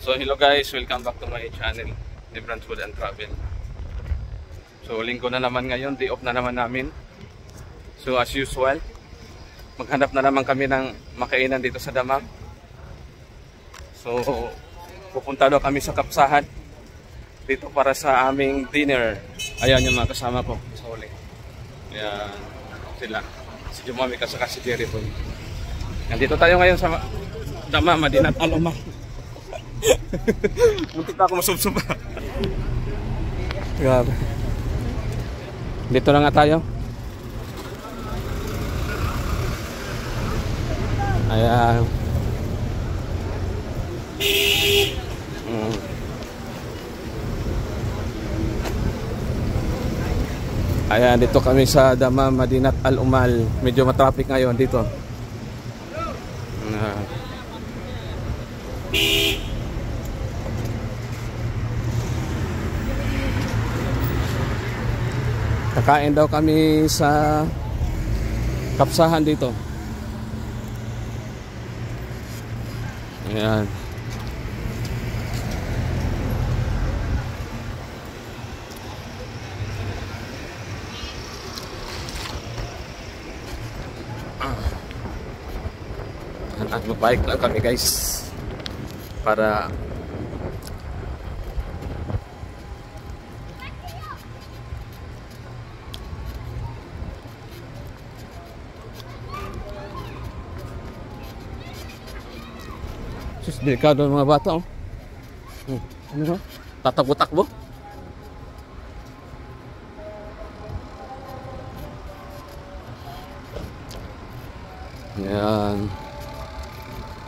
So hello guys, welcome back to my channel, Librance Food and Travel. So linggo na naman ngayon, day off na naman namin. So as usual, maghanap na naman kami ng makainan dito sa Damam. So pupunta daw kami sa Kapsahan dito para sa aming dinner. Ayan yung mga kasama ko sa huli. Ayan sila, si Jumami at si Jerry po. Nandito tayo ngayon sa Damam, Madinat Al Umar. Muntik na ako masubsob. Grabe. Dito na nga tayo. Ayan. Ayan, dito kami sa Damam, Madinat Al Umal. Medyo matraffic ngayon dito. Kakain daw kami sa Kapsahan dito. Ayan. Magbike lang kami guys para sus, delikado ng mga bata oh. Ano? Tatakbo-takbo. Yan.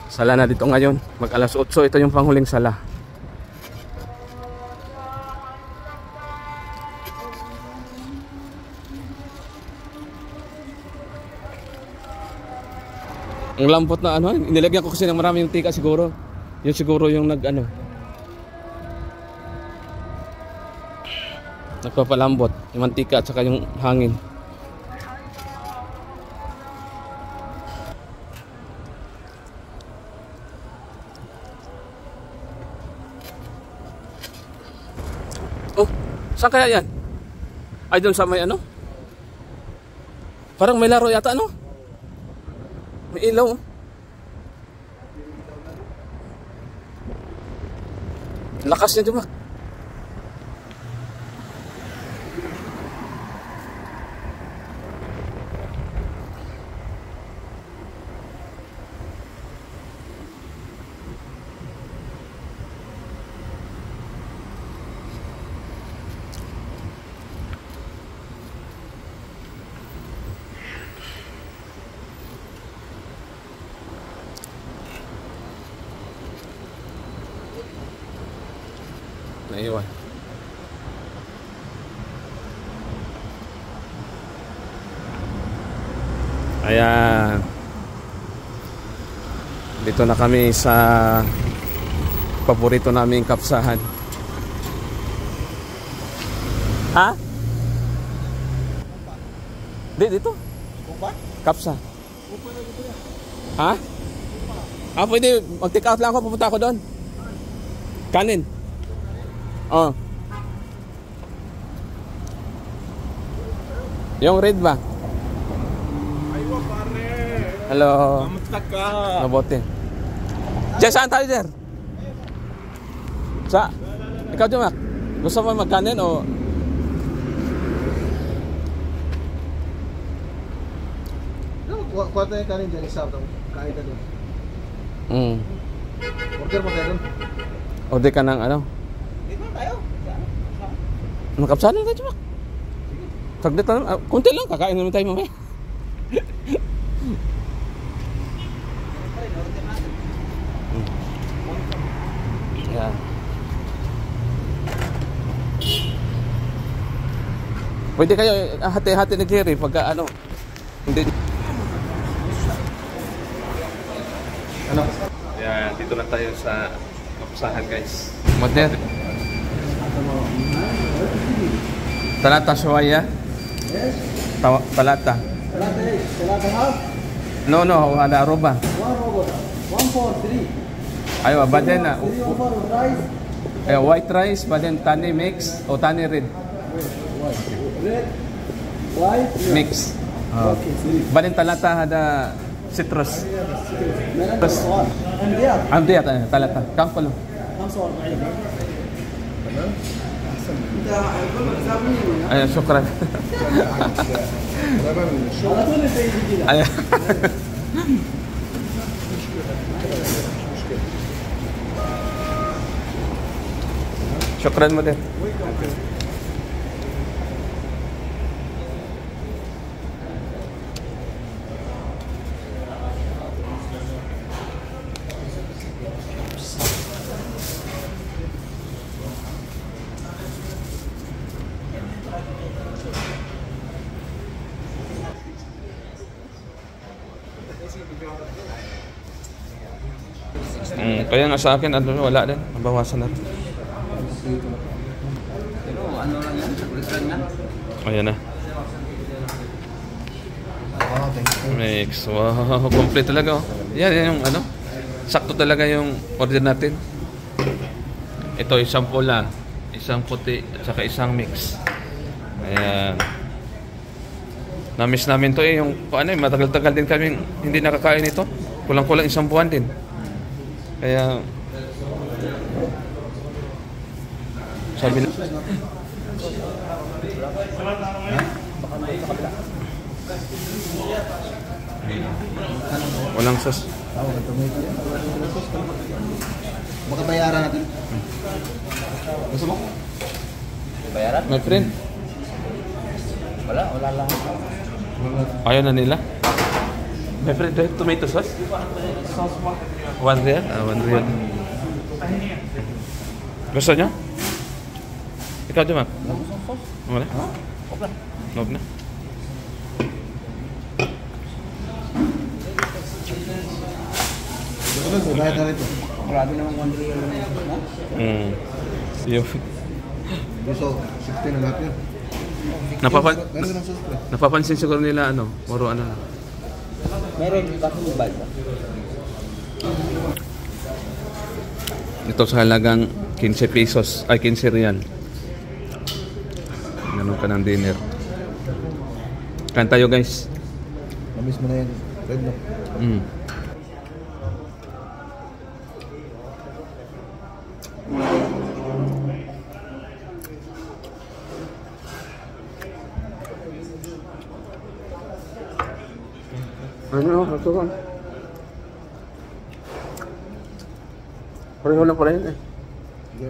Sala na dito ngayon. Mag alas 8, ito yung panghuling sala. Ang lambot na ano, inilagyan ko kasi ng maraming tika siguro. Yun siguro yung nagpapalambot, yung mantika at saka yung hangin. Oh, saan kaya yan? Ay, doon sa may ano? Parang may laro yata ano? May ilaw. Lakas niya diba? Naiwan. Ayan. Dito na kami sa paborito naming Kapsahan. Ha? Dito. Kapsa. Ha? Pwede. Mag-take out lang ako. Pupunta ako doon. Kanin. Oh. Yung red ba? Aywa pare. Hello. Kamusta ka? Mabuti. Diyan, saan tayo, Jer? Sa? Ikaw, Jumak? Gusto mo magkanin o? Kuha tayo yung kanin dyan, isa. Kain ka doon. Order mo tayo doon. Order ka ng ano? Dito tayo. Makapsahan ka, Jumak. Saglit na, kunti lang, kakain naman tayo mamaya. Yeah. Pwede kayo hati-hati ni Jerry pagka ano. Hindi. Ano? Yan, dito na tayo sa Kapsahan guys. Modern. Talata Shawaya? Yes. Talata. Talata half? No, ada Aruba. 143. Ayaw, ba din na? White rice, ba din tani mix o tani red? Red, white, Mix. Ba din talata hada citrus. Citrus. Amdi ata talata. Kam palo. Ay, syukran. Ay. Syukran mo din. Kaya nga sa akin, wala din. Mabawasan na rin. Pero ano lang yan? Sakulitan nga. Ayan na. Oh, thank you. Mix. Wow, complete talaga. Oh. Yan yung ano. Sakto talaga yung order natin. Ito, isang pula, isang puti, at saka isang mix. Ayan. Na-miss namin to eh. Yung, matagal-tagal din kami hindi nakakain ito. Kulang-kulang isang buwan din. Kaya sabi na walang sauce. Baka bayaran natin. Gusto mo? Bayaran? My friend, Wala lang. ayaw na nila. My friend, do you have tomato sauce? $1 real? $1 real. Gusto nyo? Ikaw, Jumap? Wala? Okay. Huwag na. Gusto mo? Bayad na rin ito. Grabe naman wondering yung no? Yung Gusto, 60 na lahat yun. Meron ng sauce pre. napapansin siguro nila puro Meron bakit ba? ito sa halagang 15 pesos, ay 15 real. Ganun ka ng dinner. Kain tayo guys. Namiss mo na yan. Red no? Ano? Ito ka. Pareho lang pala yun eh. Hindi,